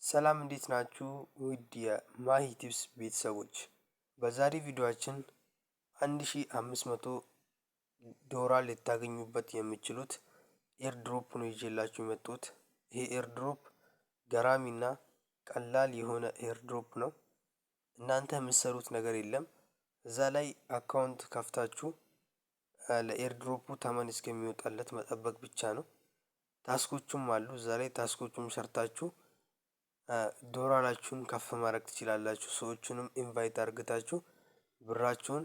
ሰላም እንዴት ናችሁ? ውድ የማሂ ቲፕስ ቤተሰቦች በዛሬ ቪዲዮአችን 1500 ዶላር ልታገኙበት የምትችሉት ኤርድሮፕ ነው ይዤላችሁ የመጣሁት። ይሄ ኤርድሮፕ ገራሚና ቀላል የሆነ ኤርድሮፕ ነው። እናንተ የምትሰሩት ነገር የለም። እዛ ላይ አካውንት ከፍታችሁ ለኤርድሮፑ ተመን እስከሚወጣለት መጠበቅ ብቻ ነው። ታስኮቹም አሉ። እዛ ላይ ታስኮቹም ሰርታችሁ ዶላራችሁን ከፍ ማድረግ ትችላላችሁ። ሰዎችንም ኢንቫይት አርግታችሁ ብራችሁን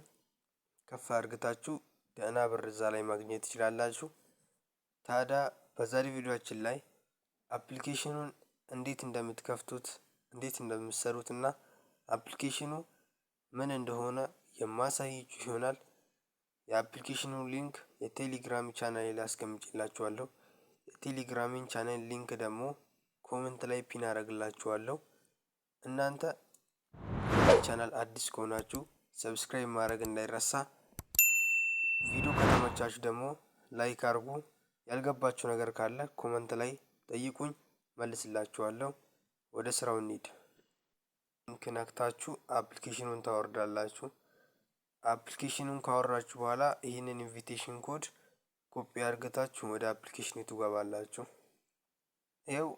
ከፍ አርግታችሁ ደህና ብር እዛ ላይ ማግኘት ትችላላችሁ። ታዲያ በዛሬ ቪዲዮአችን ላይ አፕሊኬሽኑን እንዴት እንደምትከፍቱት እንዴት እንደምትሰሩት እና አፕሊኬሽኑ ምን እንደሆነ የማሳያችሁ ይሆናል። የአፕሊኬሽኑ ሊንክ የቴሌግራም ቻናሌ ላይ አስቀምጬላችኋለሁ። የቴሌግራሜን ቻናል ሊንክ ደግሞ ኮሜንት ላይ ፒን አደርግላችኋለሁ። እናንተ ቻናል አዲስ ከሆናችሁ ሰብስክራይብ ማድረግ እንዳይረሳ። ቪዲዮ ከተመቻችሁ ደግሞ ላይክ አድርጉ። ያልገባችሁ ነገር ካለ ኮሜንት ላይ ጠይቁኝ መልስላችኋለሁ። ወደ ስራው እንሂድ። ሊንክ ነክታችሁ አፕሊኬሽኑን ታወርዳላችሁ። አፕሊኬሽኑን ካወራችሁ በኋላ ይህንን ኢንቪቴሽን ኮድ ኮፒ አድርጋችሁ ወደ አፕሊኬሽኑ ትገባላችሁ። ይኸው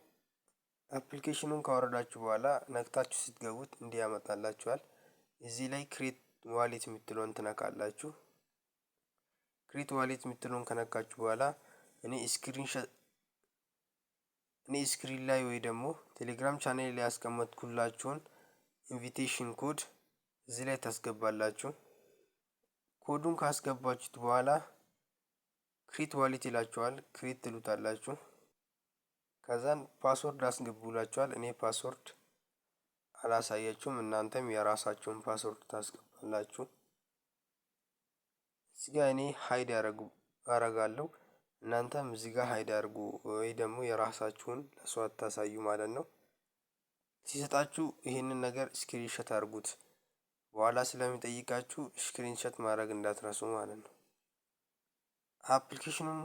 አፕሊኬሽኑን ካወረዳችሁ በኋላ ነክታችሁ ስትገቡት እንዲህ ያመጣላችኋል። እዚህ ላይ ክሬት ዋሌት የምትለውን ትነካላችሁ። ክሬት ዋሌት የምትለውን ከነካችሁ በኋላ እኔ ስክሪን ላይ ወይ ደግሞ ቴሌግራም ቻናል ላይ ያስቀመጥኩላችሁን ኢንቪቴሽን ኮድ እዚህ ላይ ታስገባላችሁ። ኮዱን ካስገባችሁት በኋላ ክሬት ዋሌት ይላችኋል። ክሬት ትሉታላችሁ። ከዛን ፓስወርድ አስገቡላችኋል። እኔ ፓስወርድ አላሳያችሁም። እናንተም የራሳችሁን ፓስወርድ ታስገባላችሁ። እዚህ ጋር እኔ ሃይድ አረጋለሁ። እናንተም እዚህ ጋር ሃይድ አድርጉ ወይ ደግሞ የራሳችሁን ለሰው አታሳዩ ማለት ነው። ሲሰጣችሁ ይህንን ነገር ስክሪንሾት አድርጉት። በኋላ ስለሚጠይቃችሁ ስክሪንሾት ማድረግ እንዳትረሱ ማለት ነው። አፕሊኬሽኑን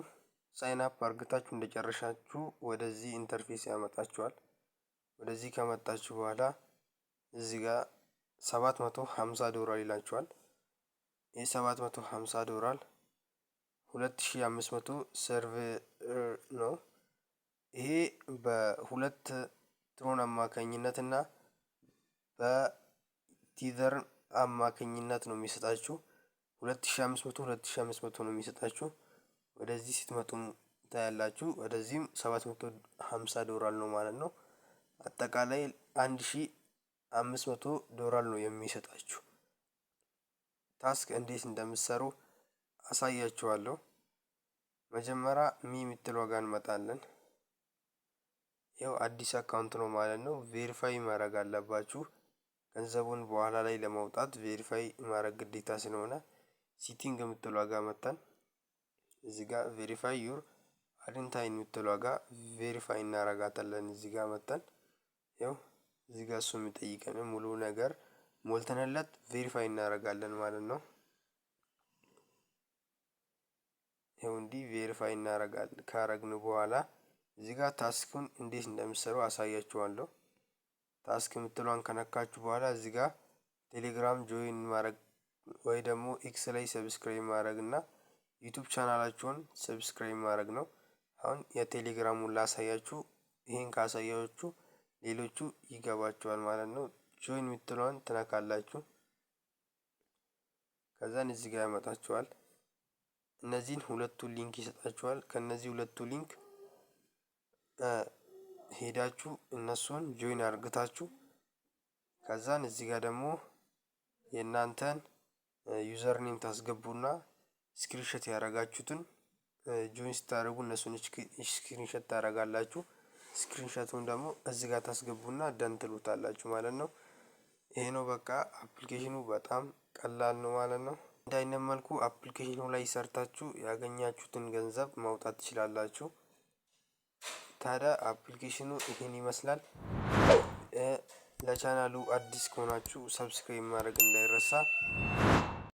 ሳይን አፕ አርግታችሁ እንደጨረሻችሁ ወደዚህ ኢንተርፌስ ያመጣችኋል። ወደዚህ ከመጣችሁ በኋላ እዚህ ጋር 750 ዶላር ይላችኋል። ይህ 750 ዶላር 2500 ሰርቨር ነው። ይሄ በሁለት ትሮን አማካኝነት እና በቲዘር አማካኝነት ነው የሚሰጣችሁ። 2500 ነው የሚሰጣችሁ። ወደዚህ ስትመጡ ታያላችሁ። ወደዚህም 750 ዶላር ነው ማለት ነው። አጠቃላይ 1500 ዶላር ነው የሚሰጣችሁ። ታስክ እንዴት እንደምትሰሩ አሳያችኋለሁ። መጀመሪያ የምትለው ጋር እንመጣለን። ያው አዲስ አካውንት ነው ማለት ነው። ቬሪፋይ ማድረግ አለባችሁ። ገንዘቡን በኋላ ላይ ለማውጣት ቬሪፋይ ማድረግ ግዴታ ስለሆነ ሲቲንግ የምትለው ጋር መጣን። እዚህ ጋር ቬሪፋይ ዩር አይደንቲቲ የምትለው ጋር ቬሪፋይ እናረጋታለን። እዚህ ጋር መጣን። ያው እዚህ ጋር እሱ የሚጠይቀን ሙሉ ነገር ሞልተንለት ቬሪፋይ እናረጋለን ማለት ነው። ይኸው እንዲህ ቬሪፋይ እናረጋለን። ካረግን በኋላ እዚህ ጋር ታስኩን እንዴት እንደምትሰሩ አሳያችኋለሁ። ታስክ የምትለዋን ከነካችሁ በኋላ እዚህ ጋር ቴሌግራም ጆይን ማድረግ ወይ ደግሞ ኤክስ ላይ ሰብስክራይብ ማድረግ እና ዩቲዩብ ቻናላችሁን ሰብስክራይብ ማድረግ ነው። አሁን የቴሌግራሙን ላሳያችሁ። ይሄን ካሳያችሁ ሌሎቹ ይገባችኋል ማለት ነው። ጆይን የምትለዋን ትነካላችሁ። ከዛን እዚህ ጋር ያመጣችኋል። እነዚህን ሁለቱ ሊንክ ይሰጣችኋል። ከነዚህ ሁለቱ ሊንክ ሄዳችሁ እነሱን ጆይን አርግታችሁ ከዛን እዚህ ጋር ደግሞ የእናንተን ዩዘር ኔም ታስገቡና ስክሪንሾት ያረጋችሁትን ጆይን ስታደርጉ እነሱን ስክሪንሾት ታረጋላችሁ። ስክሪንሾቱን ደግሞ እዚህ ጋር ታስገቡና ደን ትሉታላችሁ ማለት ነው። ይሄ ነው በቃ። አፕሊኬሽኑ በጣም ቀላል ነው ማለት ነው። እንዲህ አይነት መልኩ አፕሊኬሽኑ ላይ ሰርታችሁ ያገኛችሁትን ገንዘብ ማውጣት ትችላላችሁ። ታዲያ አፕሊኬሽኑ ይሄን ይመስላል። ለቻናሉ አዲስ ከሆናችሁ ሰብስክራይብ ማድረግ እንዳይረሳ።